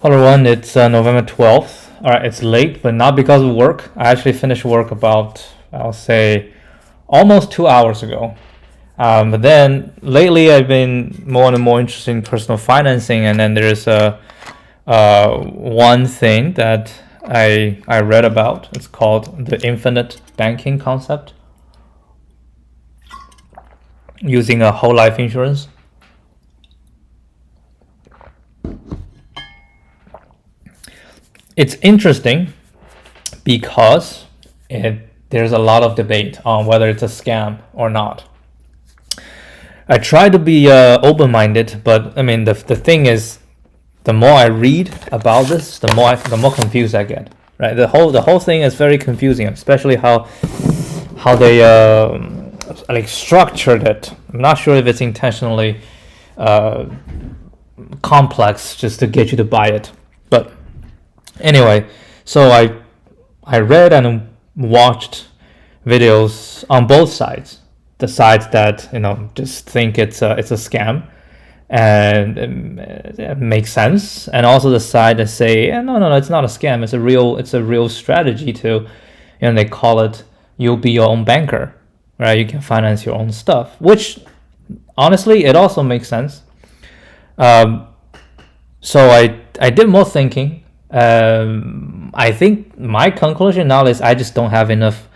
Hello everyone, it's November 12th. Alright, it's late, but not because of work. I actually finished work about, I'll say, almost 2 hours ago. But then lately I've been more and more interested in personal financing, and then there's one thing that I read about. It's called the infinite banking concept, using a whole life insurance. It's interesting because there's a lot of debate on whether it's a scam or not. I try to be open-minded, but I mean the thing is, the more I read about this, the more confused I get. Right, the whole thing is very confusing, especially how they like structured it. I'm not sure if it's intentionally complex just to get you to buy it, but anyway, so I read and watched videos on both sides. The sides that just think it's a scam and it makes sense, and also the side that say no, it's not a scam. It's a real strategy to, they call it, you'll be your own banker, right? You can finance your own stuff, which honestly it also makes sense. So I did more thinking. I think my conclusion now is I just don't have enough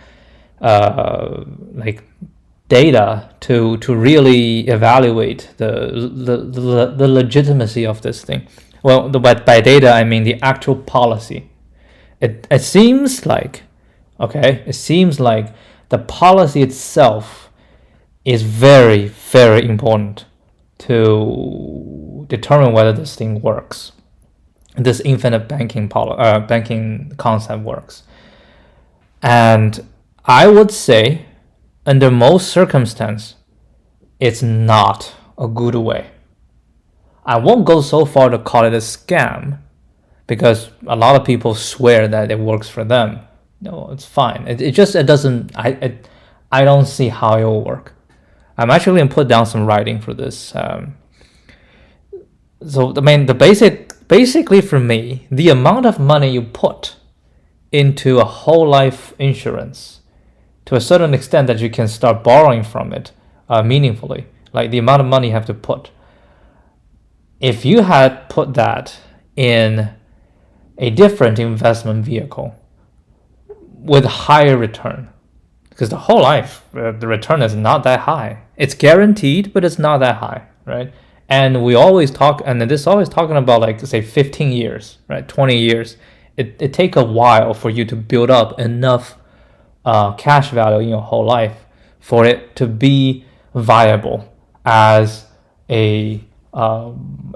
data to really evaluate the legitimacy of this thing. Well, by data I mean the actual policy. It seems like the policy itself is very, very important to determine whether this thing works. This infinite banking concept works. And I would say, under most circumstances, it's not a good way. I won't go so far to call it a scam, because a lot of people swear that it works for them. No, it's fine. It doesn't. I don't see how it will work. I'm actually gonna put down some writing for this. So I mean, basically for me, the amount of money you put into a whole life insurance, to a certain extent that you can start borrowing from it meaningfully, like the amount of money you have to put. If you had put that in a different investment vehicle with higher return, because the whole life, the return is not that high. It's guaranteed, but it's not that high, right? And we always talk, and this is always talking about, like, say 15 years, right? 20 years. It takes a while for you to build up enough cash value in your whole life for it to be viable as a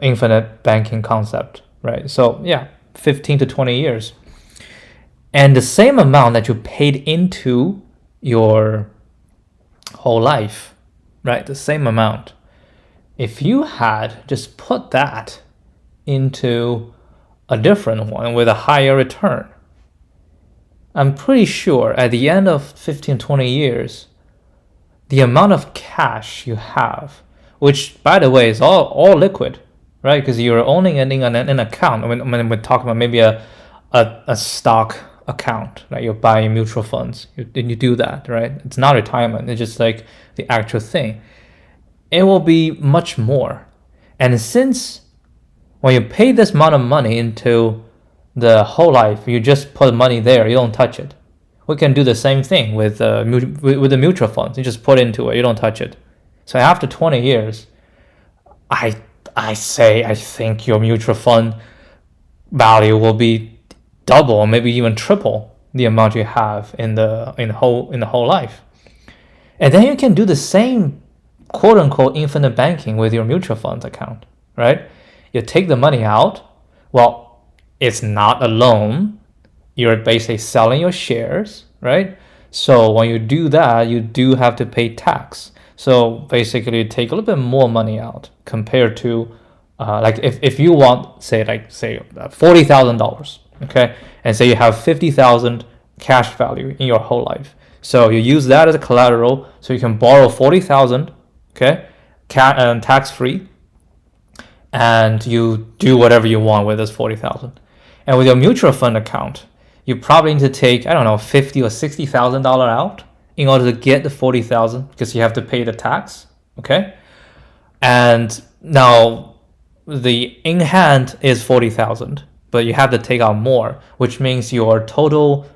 infinite banking concept, right? So yeah, 15 to 20 years. And the same amount that you paid into your whole life, right? The same amount. If you had just put that into a different one with a higher return, I'm pretty sure at the end of 15, 20 years, the amount of cash you have, which, by the way, is all liquid, right? Because you're owning it in an account. When we're talking about maybe a stock account, right? You're buying mutual funds. You do that, right? It's not retirement. It's just like the actual thing. It will be much more. And since when you pay this amount of money into the whole life, you just put money there, you don't touch it. We can do the same thing with the mutual funds. You just put into it, you don't touch it. So after 20 years, I think your mutual fund value will be double or maybe even triple the amount you have in the whole life. And then you can do the same quote unquote infinite banking with your mutual funds account, right? You take the money out. Well, it's not a loan. You're basically selling your shares, right? So when you do that, you do have to pay tax. So basically you take a little bit more money out compared to like if you want, say $40,000, okay? And say you have 50,000 cash value in your whole life. So you use that as a collateral, so you can borrow 40,000, okay, tax free. and you do whatever you want with this 40,000. And with your mutual fund account, you probably need to take, I don't know, $50,000 or $60,000 out in order to get the 40,000 because you have to pay the tax. Okay. And now the in hand is 40,000, but you have to take out more, which means your total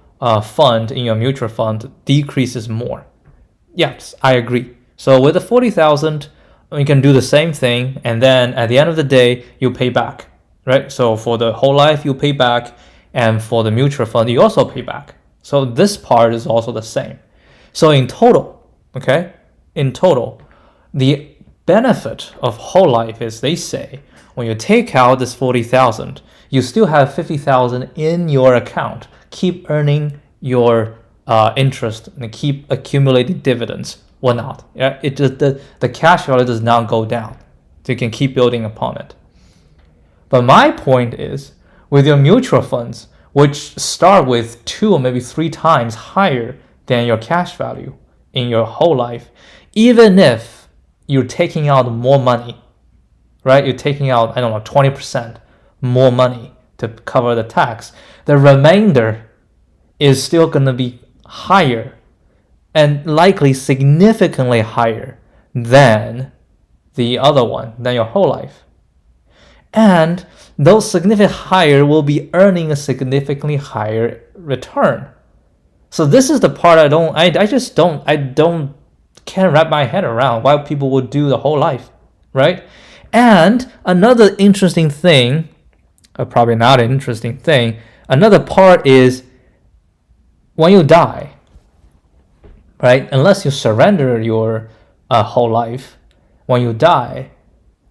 fund in your mutual fund decreases more. Yes, I agree. So with the 40,000, you can do the same thing, and then at the end of the day, you pay back, right? So for the whole life, you pay back, and for the mutual fund, you also pay back. So this part is also the same. So in total, okay, in total, the benefit of whole life is, they say, when you take out this 40,000, you still have 50,000 in your account. Keep earning your interest and keep accumulating dividends or not. Yeah, it just, the cash value does not go down. So you can keep building upon it. But my point is, with your mutual funds, which start with 2 or maybe 3 times higher than your cash value in your whole life, even if you're taking out more money, right? You're taking out, I don't know, 20% more money to cover the tax. The remainder is still going to be higher and likely significantly higher than the other one, than your whole life. And those significantly higher will be earning a significantly higher return. So this is the part I can't wrap my head around why people would do the whole life, right? And another interesting thing, or probably not an interesting thing, another part is when you die, right? Unless you surrender your whole life, when you die,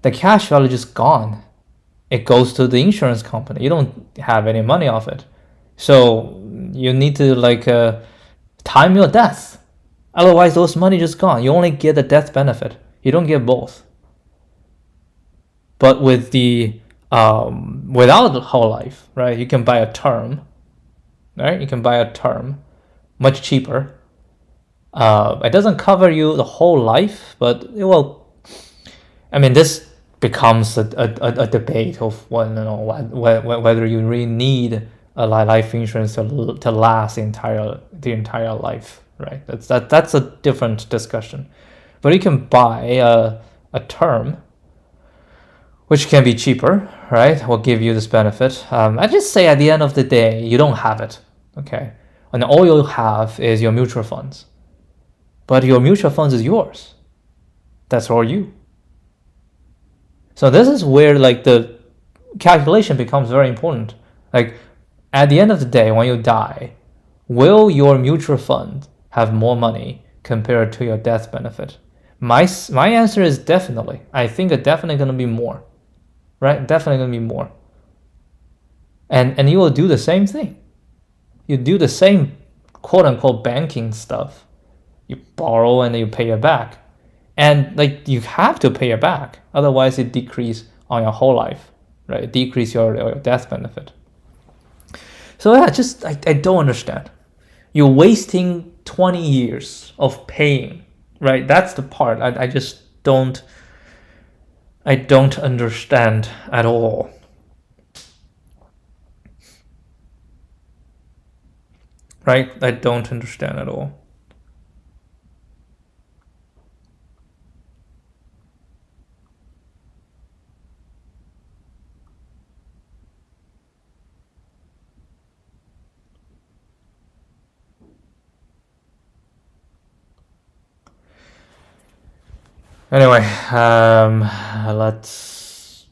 the cash value is just gone. It goes to the insurance company. You don't have any money off it. So you need to time your death. Otherwise, those money just gone. You only get the death benefit. You don't get both. But with the without the whole life, right? You can buy a term, right? You can buy a term, much cheaper. It doesn't cover you the whole life, but it will. I mean, this becomes a debate of whether you really need a life insurance to last the entire life, right? That's a different discussion. But you can buy a term which can be cheaper, right? Will give you this benefit. I just say at the end of the day, you don't have it, okay? And all you'll have is your mutual funds. But your mutual funds is yours. That's all you. So this is where the calculation becomes very important. At the end of the day, when you die, will your mutual fund have more money compared to your death benefit? My answer is definitely. I think it's definitely going to be more, right? Definitely going to be more. And you will do the same thing. You do the same quote unquote banking stuff. You borrow and then you pay it back. And you have to pay it back. Otherwise it decrease on your whole life, right? It decrease your death benefit. So yeah, I don't understand. You're wasting 20 years of paying, right? That's the part I just don't understand at all. Right? I don't understand at all. Anyway, let's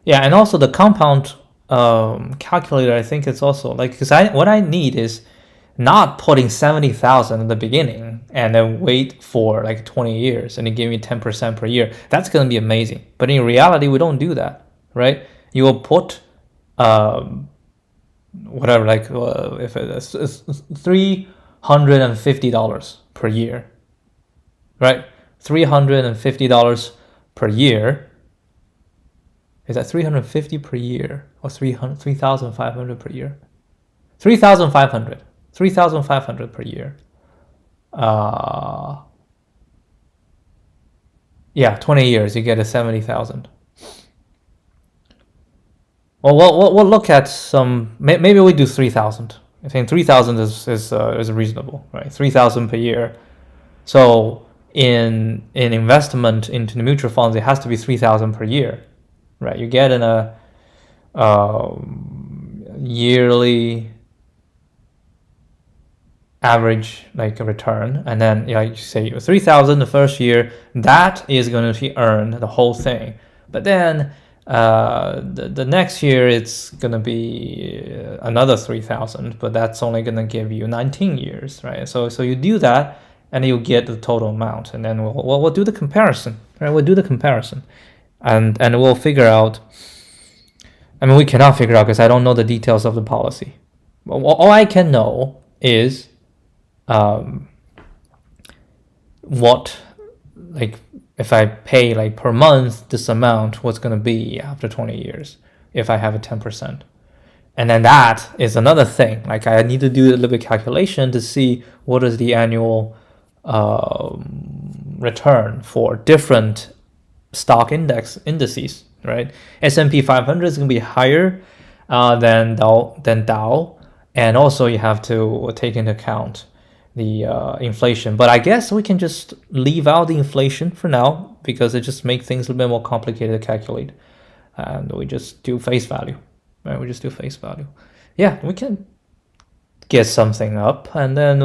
yeah, and also the compound calculator, I think it's also because what I need is not putting 70,000 in the beginning and then wait for 20 years and then give me 10% per year. That's going to be amazing. But in reality, we don't do that, right? You will put whatever, if it's $350 per year, right? $350 per year. Is that 350 per year or 3,500 per year? 3,500. 3,500 per year. Yeah, 20 years, you get a 70,000. Well, we'll look at some. Maybe we do 3,000. I think 3,000 is reasonable, right? 3,000 per year. So in investment into the mutual funds, it has to be 3,000 per year, right? You get in a yearly average like a return, and then you say 3,000 the first year. That is going to be earned the whole thing, but then the next year it's going to be another 3,000, but that's only going to give you 19 years, right? So you do that, and you get the total amount, and then we'll do the comparison, right? We'll do the comparison, and we'll figure out. I mean, we cannot figure out because I don't know the details of the policy. All I can know is what, like, if I pay like per month this amount, what's going to be after 20 years if I have a 10%. And then that is another thing. Like, I need to do a little bit of calculation to see what is the annual return for different stock indices, right? S&P 500 is going to be higher than Dow, and also you have to take into account the inflation. But I guess we can just leave out the inflation for now because it just makes things a little bit more complicated to calculate, and we just do face value, right? We just do face value. Yeah, we can get something up, and then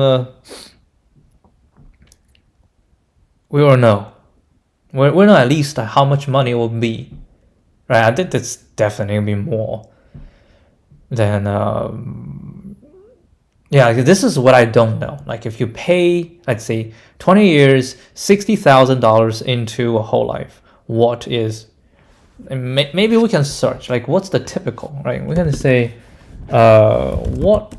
we will know. We know at least how much money it will be, right? I think that's definitely gonna be more than yeah. This is what I don't know. Like, if you pay, let's say, 20 years, $60,000 into a whole life, what is? Maybe we can search. Like, what's the typical? Right? We're gonna say, what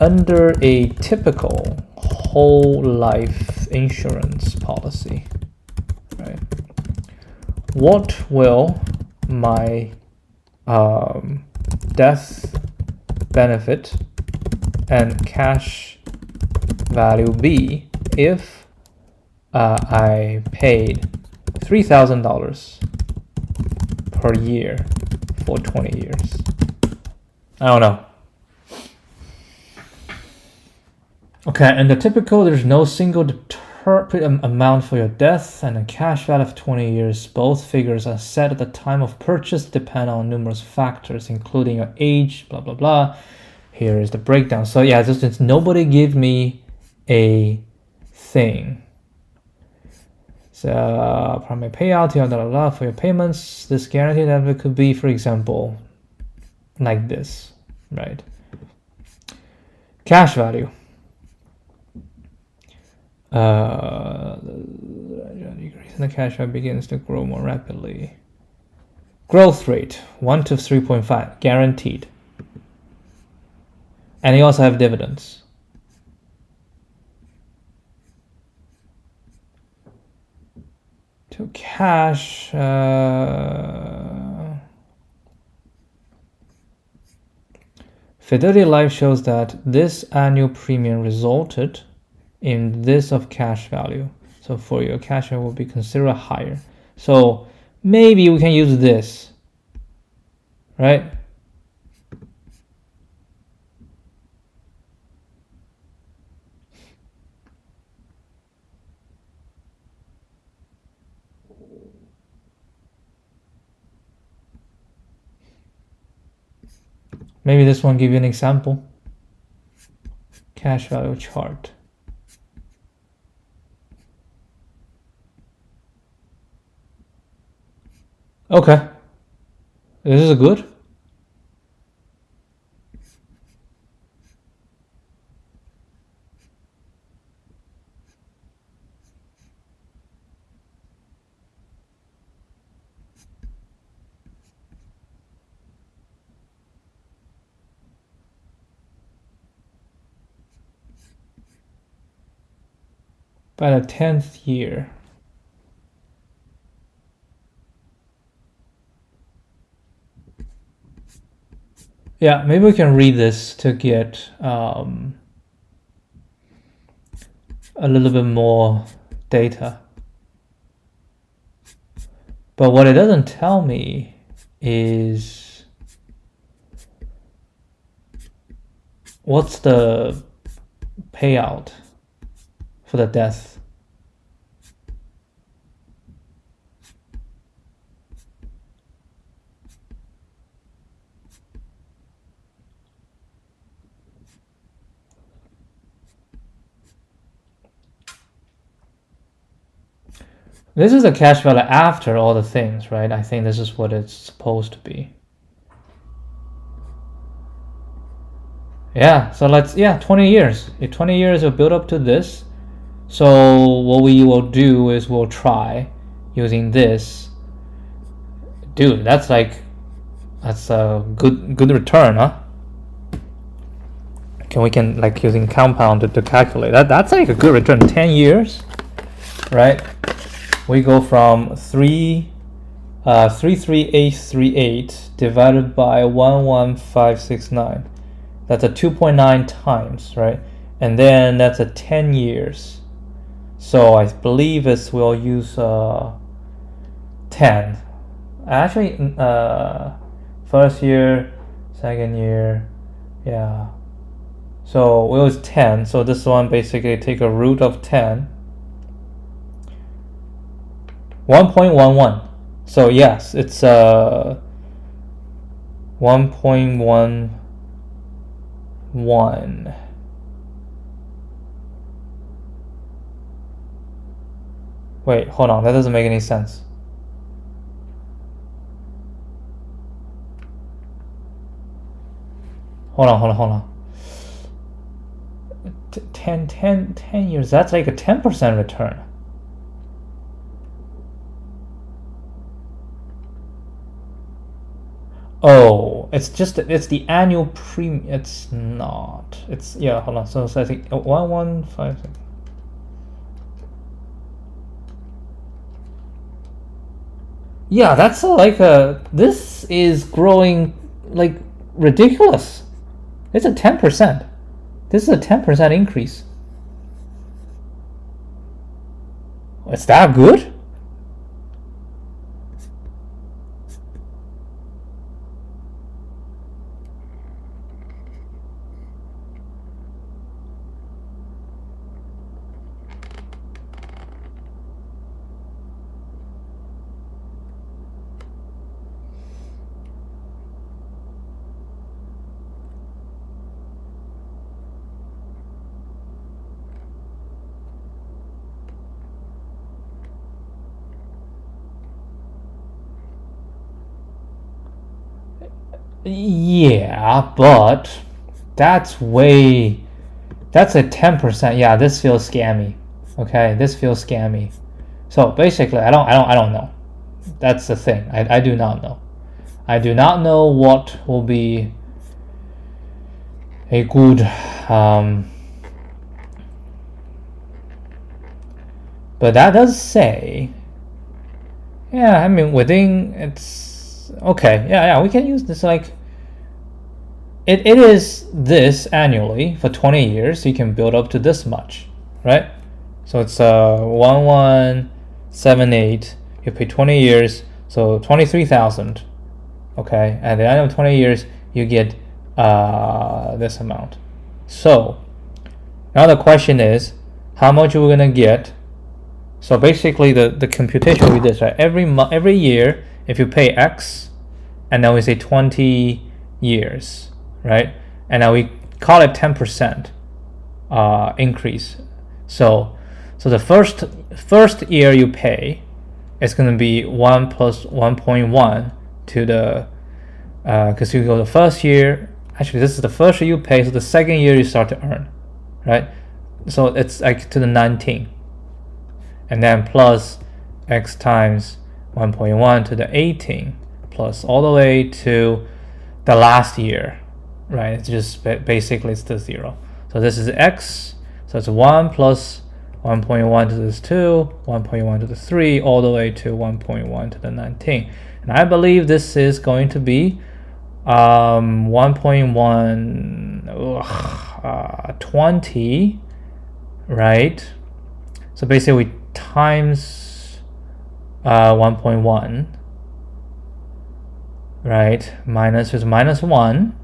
under a typical whole life insurance policy, right? What will my death benefit and cash value be if I paid $3,000 per year for 20 years? I don't know. Okay, and the typical, there's no single amount for your death and a cash value of 20 years. Both figures are set at the time of purchase, depend on numerous factors, including your age, blah, blah, blah. Here is the breakdown. So yeah, just nobody give me a thing. So primary payout, blah, blah, blah, for your payments. This guarantee that it could be, for example, like this, right? Cash value. The cash value begins to grow more rapidly. Growth rate 1 to 3.5 guaranteed, and you also have dividends. To cash, Fidelity Life shows that this annual premium resulted in this of cash value. So for your cash value will be considered higher. So maybe we can use this, right? Maybe this one give you an example. Cash value chart. Okay, this is good. By the 10th year, Yeah, maybe we can read this to get a little bit more data. But what it doesn't tell me is what's the payout for the death. This is the cash value after all the things, right? I think this is what it's supposed to be. Yeah, so 20 years. In 20 years will build up to this. So what we will do is we'll try using this. Dude, that's a good return, huh? We can like using compound to calculate that. That's like a good return. 10 years, right? We go from 33838 divided by 11569. That's a 2.9 times, right? And then that's a 10 years. So I believe we'll use 10. Actually, first year, second year, yeah. So we'll use 10. So this one basically take a root of 10. 1.11. So yes, it's 1.11. Wait, hold on. That doesn't make any sense. Hold on. 10 years. That's like a 10% return. Oh, it's the annual premium. It's not. It's, yeah, hold on. So I think 115. Yeah, that's this is growing like ridiculous. It's a 10%. This is a 10% increase. It's that good? Yeah, but that's a 10%. Yeah, this feels scammy. Okay, this feels scammy. So basically, I don't know. That's the thing. I do not know. I do not know what will be a good but that does say, yeah, I mean within, it's okay. Yeah, we can use this like it is this annually for 20 years. You can build up to this much, right? So it's 1178. You pay 20 years, so 23,000. Okay, at the end of 20 years, you get this amount. So now the question is, how much are we gonna get? So basically, the computation will be this, right? Every year, if you pay X, and then we say 20 years, right? And now we call it 10% increase. So the first year you pay, it's going to be 1 plus 1.1 to the because you go the first year. Actually, this is the first year you pay. So the second year you start to earn, right? So it's like to the 19, and then plus X times 1.1 to the 18, plus all the way to the last year, right? It's just basically it's the 0. So this is X. So it's 1 plus 1.1 to this 2, 1.1 to the 3, all the way to 1.1 to the 19. And I believe this is going to be 1.1 20, right? So basically we times 1.1, right? Minus is minus 1.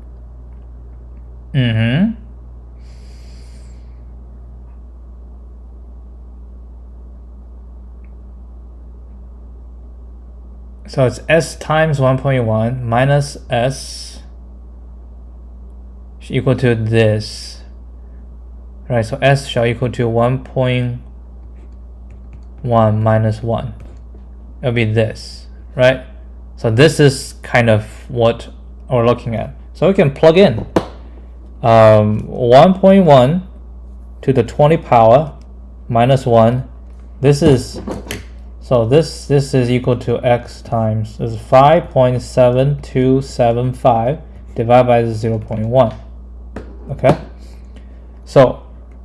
So it's s times 1.1 minus s equal to this, right? So s shall equal to 1.1 minus 1. It'll be this, right? So this is kind of what we're looking at. So we can plug in 1.1 to the 20 power minus 1. This is, so this is equal to x times, this is 5.7275 divided by 0.1. Okay, so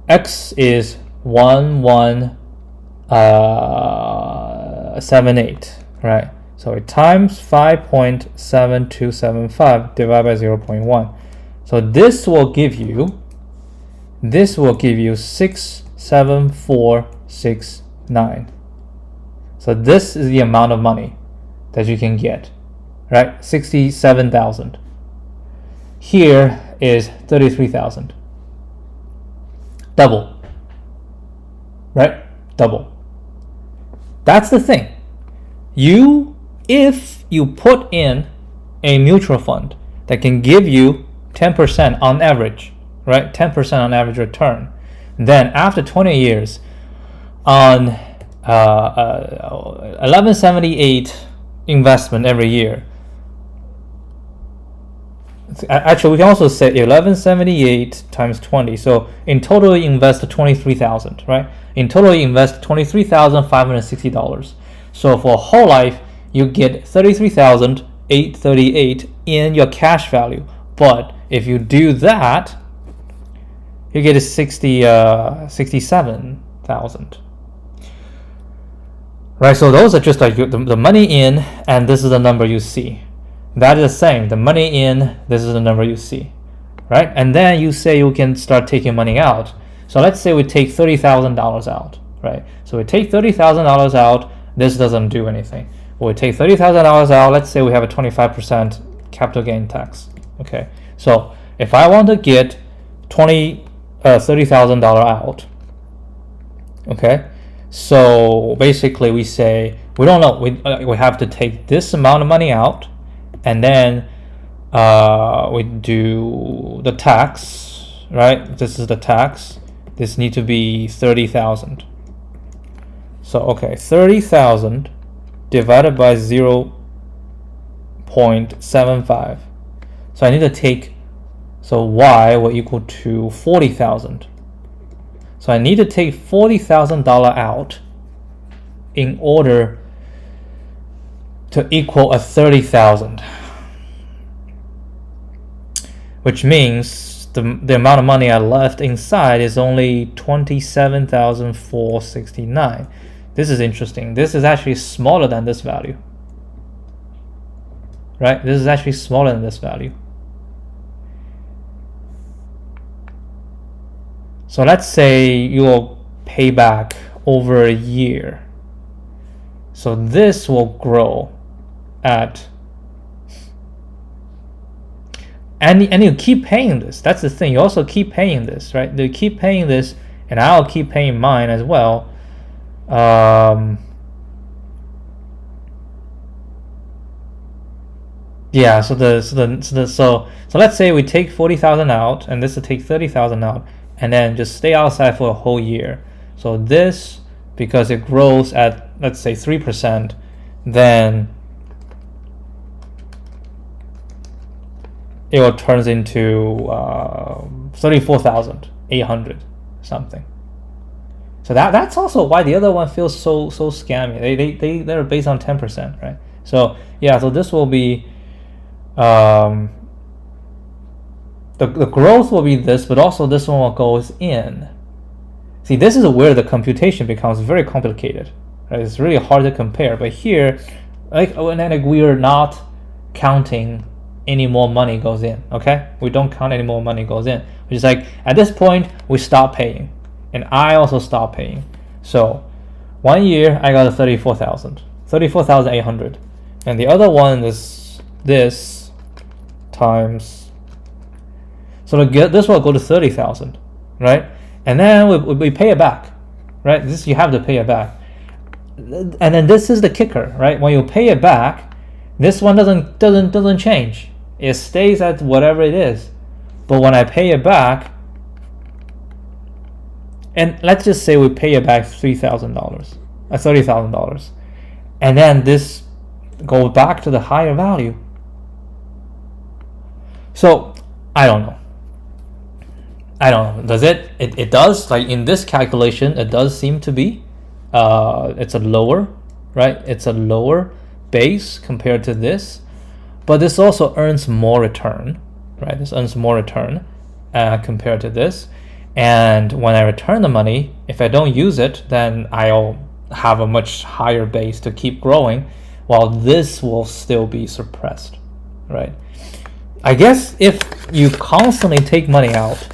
x is 1178, right? So it times 5.7275 divided by 0.1. So this will give you 67469. So this is the amount of money that you can get, right? 67,000. Here is 33,000. Double, right? Double. That's the thing. If you put in a mutual fund that can give you 10% on average, right? 10% on average return, then after 20 years on 1178 investment every year. Actually, we can also say 1178 times 20. So in total, you invest 23,000, right? In total, you invest $23,560. So for a whole life, you get 33,838 in your cash value. But if you do that, you get 67,000. Right, so those are just like the money in, and this is the number you see. That is the same. The money in, this is the number you see, right? And then you say you can start taking money out. So let's say we take $30,000 out, right? So we take $30,000 out. This doesn't do anything. We take $30,000 out. Let's say we have a 25% capital gain tax. Okay. So if I want to get $30,000 out, okay. So basically, we say we don't know. We have to take this amount of money out, and then we do the tax, right? This is the tax. This needs to be 30,000. So okay, 30,000 divided by 0.75. So I need to take. So y will equal to 40,000. So I need to take $40,000 out in order to equal a 30,000, which means the amount of money I left inside is only 27,469. This is interesting. This is actually smaller than this value, right? This is actually smaller than this value. So let's say you will pay back over a year. So this will grow at, and you keep paying this. That's the thing. You also keep paying this, right? You keep paying this, and I'll keep paying mine as well. Yeah. So let's say we take 40,000 out, and this will take 30,000 out. And then just stay outside for a whole year. So this, because it grows at, let's say 3%, then it will turn into 34,800 something. So that's also why the other one feels so scammy. They're based on 10%, right? So yeah, so this will be the growth will be this, but also this one goes in. See, this is where the computation becomes very complicated, right? It's really hard to compare. But here, like we are not counting any more money goes in. Okay, we don't count any more money goes in, which is like at this point we stop paying, and I also stop paying. So 1 year I got 34,800, and the other one is this times. So this will go to 30,000, right? And then we pay it back, right? This you have to pay it back, and then this is the kicker, right? When you pay it back, this one doesn't change. It stays at whatever it is. But when I pay it back, and let's just say we pay it back $30,000, and then this goes back to the higher value. So I don't know. Does it? It does. Like in this calculation, it does seem to be. It's a lower, right? It's a lower base compared to this, but this also earns more return, right? This earns more return compared to this. And when I return the money, if I don't use it, then I'll have a much higher base to keep growing, while this will still be suppressed, right? I guess if you constantly take money out,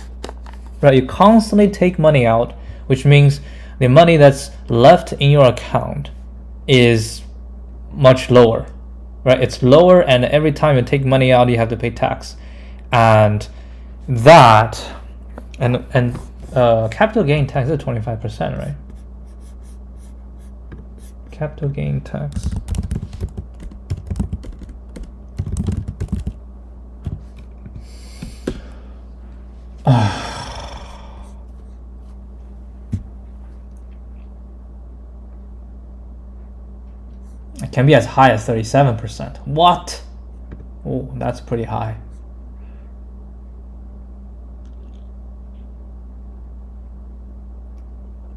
right? You constantly take money out, which means the money that's left in your account is much lower, right? It's lower, and every time you take money out, you have to pay tax, and that, and capital gain tax is 25%, right? Capital gain tax. It can be as high as 37%. What? Oh, that's pretty high.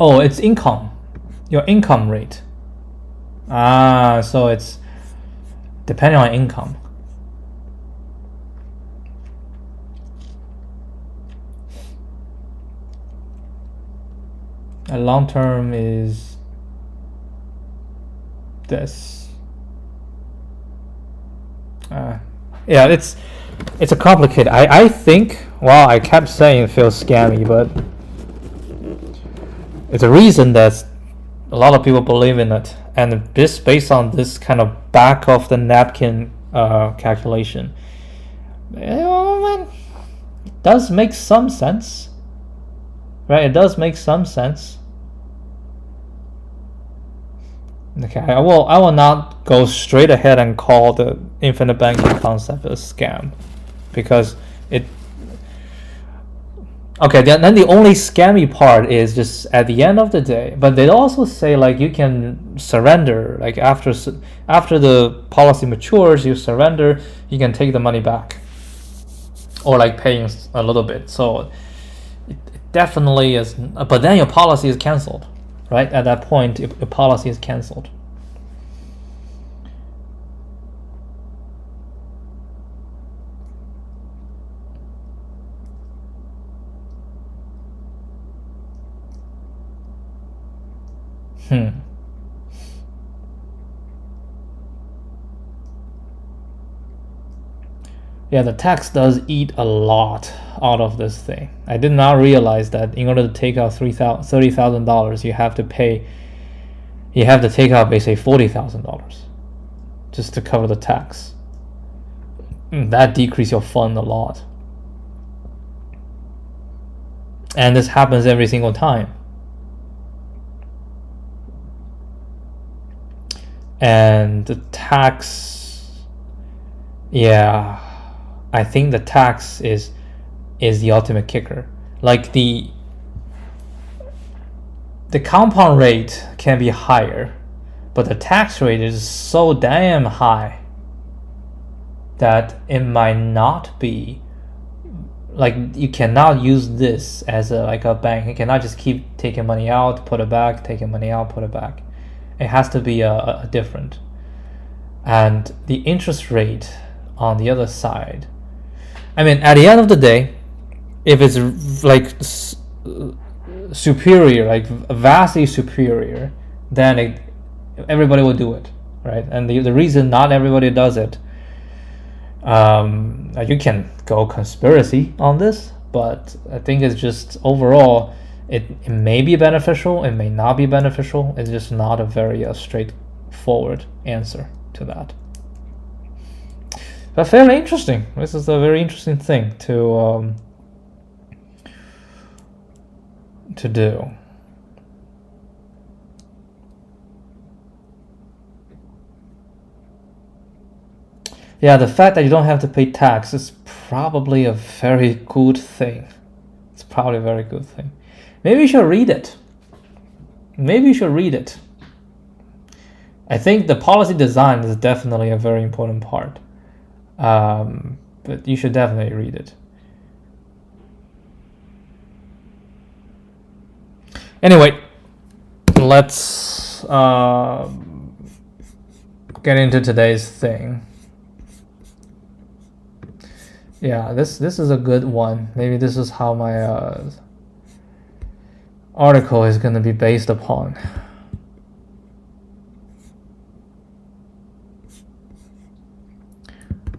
Oh, it's income. Your income rate. So it's depending on income. A long term is this. Yeah, it's a complicated. I think. Well, I kept saying it feels scammy, but it's a reason that a lot of people believe in it, and this based on this kind of back of the napkin calculation. It does make some sense, right? It does make some sense. Okay, I will not go straight ahead and call the infinite banking concept a scam, because it. Okay, then the only scammy part is just at the end of the day. But they also say like you can surrender, like after the policy matures, you surrender, you can take the money back, or like paying a little bit. So it definitely is. But then your policy is canceled. Right at that point, your policy is canceled. Yeah, the tax does eat a lot out of this thing. I did not realize that in order to take out $30,000, you have to take out basically $40,000 just to cover the tax. That decreases your fund a lot. And this happens every single time. And the tax, yeah, I think the tax is the ultimate kicker. Like the compound rate can be higher, but the tax rate is so damn high that it might not be, like, you cannot use this as a bank. You cannot just keep taking money out, put it back, taking money out, put it back. It has to be a different. And the interest rate on the other side, I mean, at the end of the day, if it's like superior, like vastly superior, then everybody will do it, right? And the reason not everybody does it You can go conspiracy on this, but I think it's just overall, it may be beneficial, it may not be beneficial. It's just not a very straightforward answer to that. But fairly interesting. This is a very interesting thing to do. Yeah, the fact that you don't have to pay tax is probably a very good thing. It's probably a very good thing. Maybe you should read it. Maybe you should read it. I think the policy design is definitely a very important part. But you should definitely read it. Anyway, let's get into today's thing. Yeah, this is a good one. Maybe this is how my article is going to be based upon.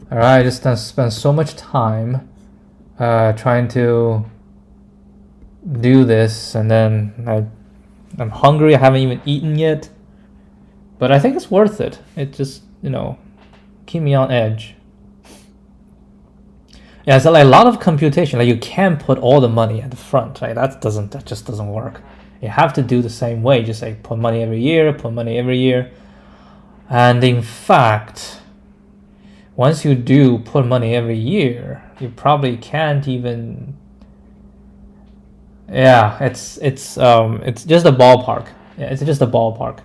Alright, I just spent so much time trying to do this, and then I'm hungry. I haven't even eaten yet, but I think it's worth it. It just, keep me on edge. Yeah, so like a lot of computation, like you can't put all the money at the front, right? That just doesn't work. You have to do the same way, just like put money every year, and in fact, once you do put money every year, you probably can't even. Yeah, it's just a ballpark. Yeah, it's just a ballpark.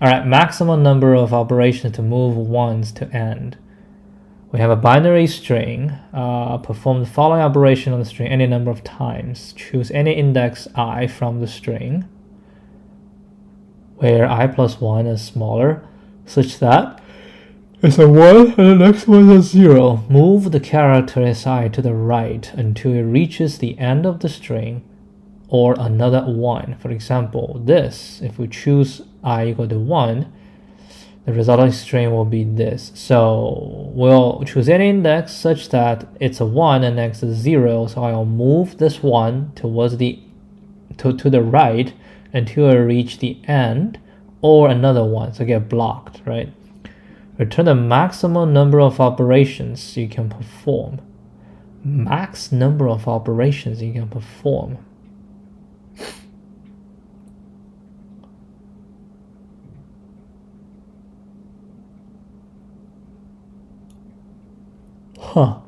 All right, maximum number of operations to move ones to end. We have a binary string. Perform the following operation on the string any number of times. Choose any index I from the string, where I plus 1 is smaller, such that it's a 1 and the next one is a 0. Move the character si to the right until it reaches the end of the string or another 1. For example, this, if we choose I equal to 1, the resulting string will be this. So we'll choose any index such that it's a 1 and next is 0. So I'll move this 1 towards to the right until I reach the end or another 1. So get blocked, right? Return the maximum number of operations you can perform. Max number of operations you can perform. Huh.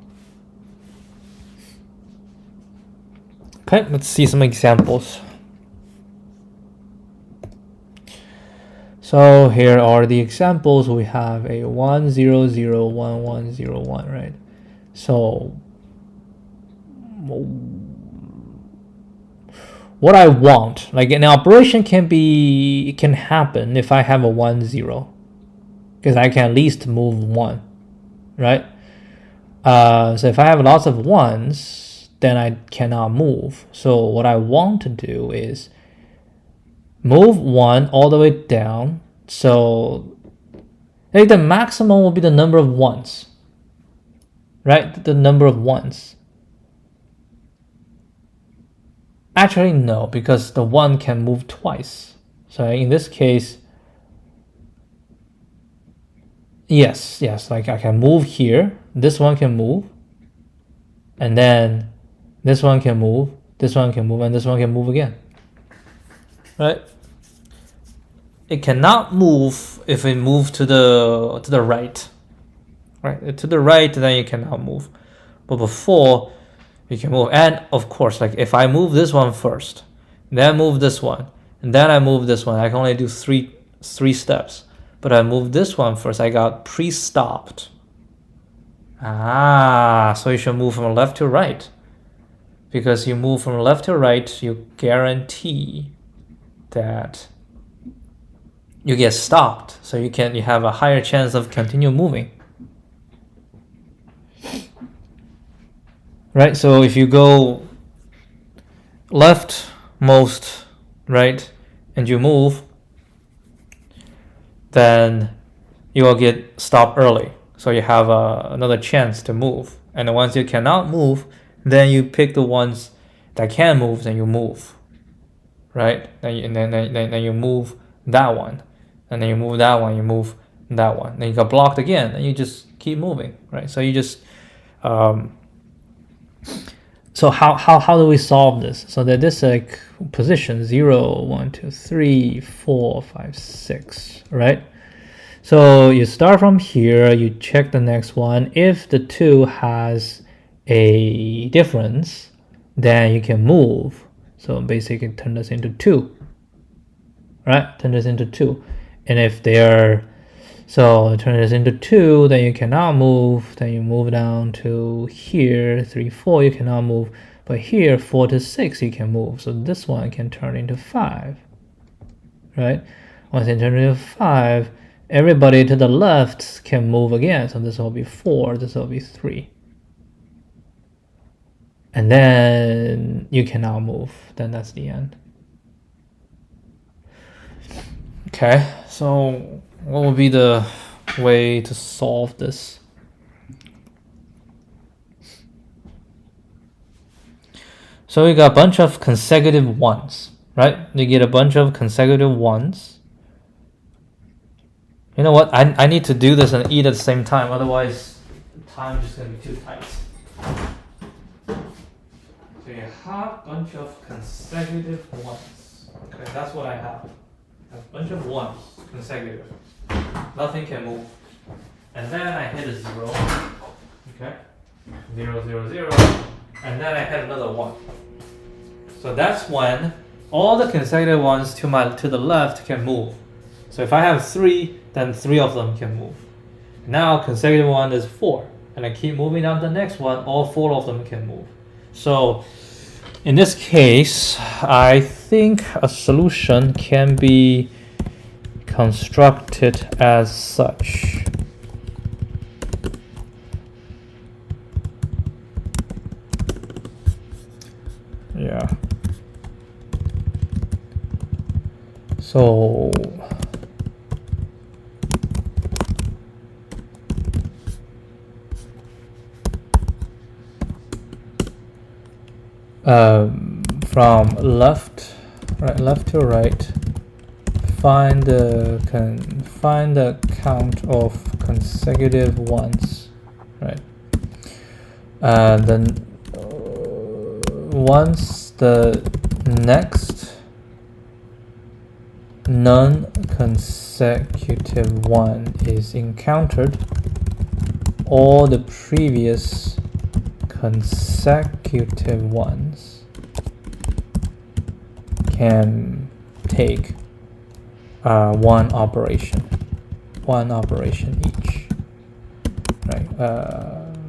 Okay, let's see some examples. So here are the examples. We have a 1 0 0 1 1 0 1, right? So what I want, like an operation can happen if I have a 1 0, because I can at least move 1, right? So if I have lots of 1s, then I cannot move. So what I want to do is move 1 all the way down. So like the maximum will be the number of 1s, right? The number of 1s. Actually, no, because the 1 can move twice. So in this case, yes, like I can move here. This one can move, and then this one can move, this one can move, and this one can move again, right? It cannot move if it moves to the right, right? To the right, then you cannot move, but before you can move. And of course, like if I move this one first, then move this one, and then I move this one, I can only do three steps. But I moved this one first, I got pre-stopped. So you should move from left to right. Because you move from left to right, you guarantee that you get stopped. So you have a higher chance of continue moving. Right? So if you go leftmost, right, and you move, then you will get stopped early. So you have another chance to move. And once you cannot move, then you pick the ones that can move, then you move, right? Then you move that one, and then you move that one, you move that one. Then you got blocked again, and you just keep moving, right? So you just so how do we solve this? So that this like position 0, 1, 2, 3, 4, 5, 6, right? So you start from here, you check the next one. If the 2 has a difference, then you can move. So basically turn this into 2, right? Turn this into 2. And if they're, so turn this into 2, then you cannot move. Then you move down to here, 3, 4, you cannot move. But here, 4 to 6, you can move. So this one can turn into 5, right? Once it turns into 5, everybody to the left can move again. So this will be 4, this will be 3. And then you cannot move. Then that's the end. Okay, so what would be the way to solve this? So we got a bunch of consecutive ones, right? You get a bunch of consecutive ones. You know what? I need to do this and eat at the same time. Otherwise, the time is just going to be too tight. So you have a bunch of consecutive ones. Okay, that's what I have. A bunch of ones, consecutive. Nothing can move. And then I hit a 0. Okay? 0, 0, 0. And then I hit another 1. So that's when all the consecutive ones to the left can move. So if I have 3, then 3 of them can move. Now consecutive one is 4. And I keep moving on to the next one, all 4 of them can move. So in this case, I think a solution can be constructed as such. Yeah. So from left to right, find the count of consecutive ones, right? Then once the next non-consecutive one is encountered, all the previous consecutive ones can take one operation each, right?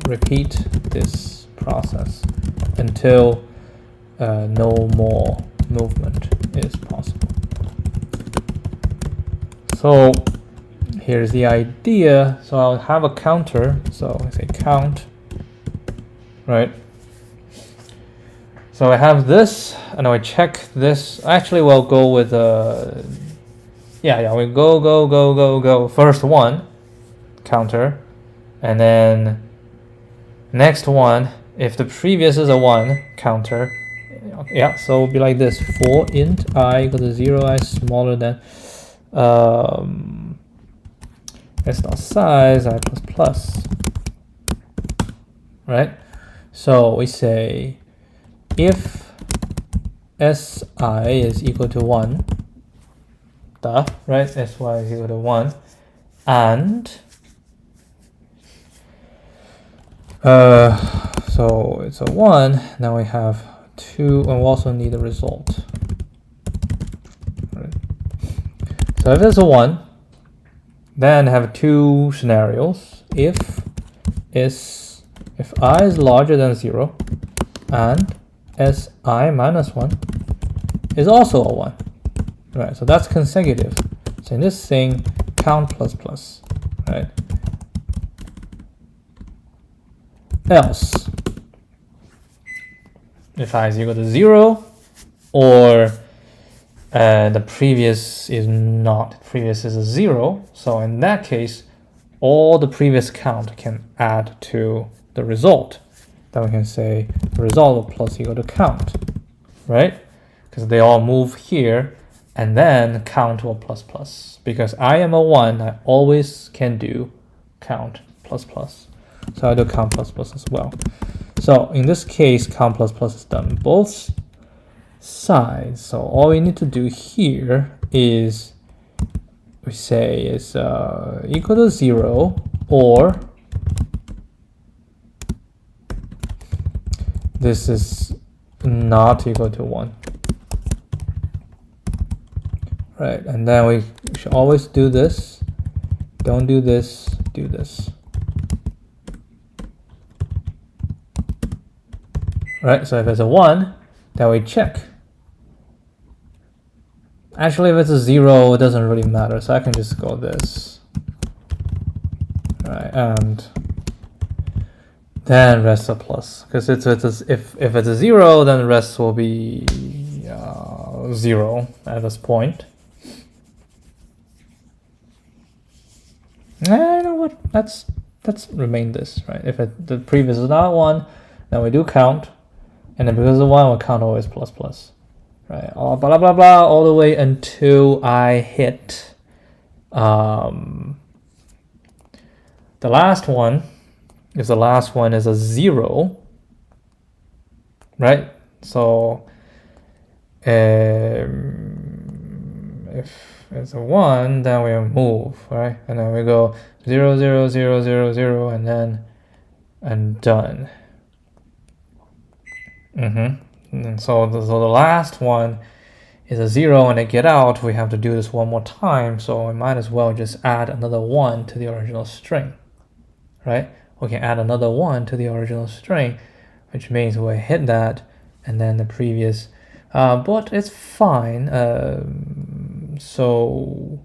Repeat this process until no more movement is possible. So here's the idea. So I'll have a counter. So I say count, right? So I have this, and I check this. Actually, we'll go with we go. First one, counter, and then next one. If the previous is a 1, counter. Yeah, so it'll be like this: for int I equal to 0, I smaller than s dot size I plus plus. Right. So we say if si is equal to 1, right? Sy is equal to 1, and so it's a 1. Now we have 2, and we also need a result. Right. So if it's a 1, then I have 2 scenarios. If I is larger than 0, and si minus 1 is also a 1. Right, so that's consecutive. So in this thing, count plus plus, right? Else, if I is equal to 0, or the previous is not, previous is a 0, so in that case, all the previous count can add to the result. Then we can say the result will plus equal to count, right? Because they all move here, and then count will plus plus. Because I am a 1, I always can do count plus plus. So I do count plus plus as well. So in this case, count plus plus is done on both sides. So all we need to do here is we say is equal to 0 or this is not equal to 1. Right, and then we should always do this. Don't do this, do this. Right, so if it's a 1, then we check. Actually, if it's a 0, it doesn't really matter, so I can just go this. Right, and then rest a plus. Because if it's a 0, then the rest will be 0 at this point. You know what? Let's remain this, right? If the previous is not 1, then we do count. And then because of 1, we count always plus plus. Right, blah blah blah blah all the way until I hit the last one. If the last one is a 0, right? So if it's a 1, then we move, right? And then we go 0 0 0 0 0 and done. And so the last one is a 0, and to get out, we have to do this one more time. So we might as well just add another 1 to the original string, right? We can add another 1 to the original string, which means we hit that, and then the previous, but it's fine. So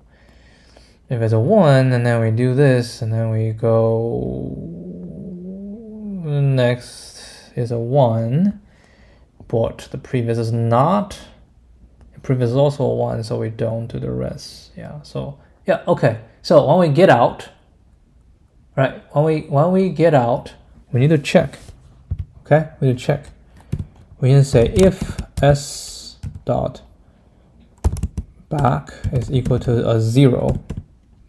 if it's a 1, and then we do this, and then we go, next is a 1. But the previous is not. The previous is also a 1, so we don't do the rest. Yeah. So yeah. Okay. So when we get out, right? When we get out, we need to check. Okay. We need to check. We need to say if s dot back is equal to a 0,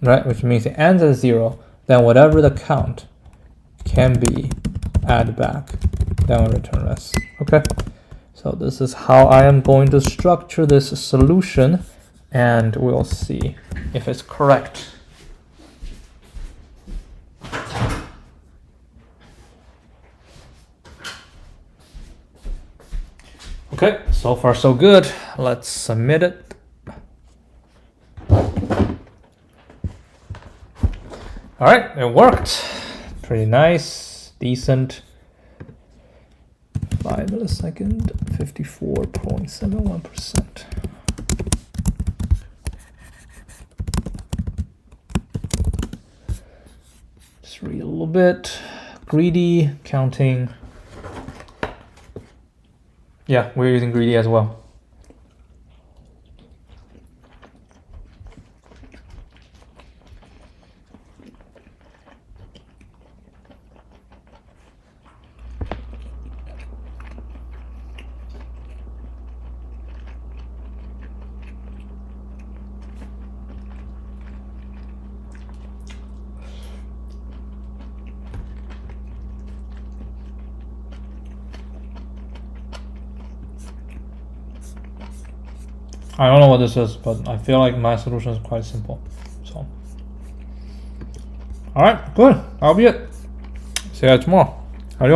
right? Which means it ends at 0. Then whatever the count can be, add back. Then we return rest. Okay. So this is how I am going to structure this solution, and we'll see if it's correct. Okay, so far so good. Let's submit it. All right, it worked. Pretty nice, decent. 5 millisecond, 54.71%. Just read a little bit. Greedy, counting. Yeah, we're using greedy as well. I don't know what this is, but I feel like my solution is quite simple. So, all right, good. That'll be it. See you guys tomorrow. Adios.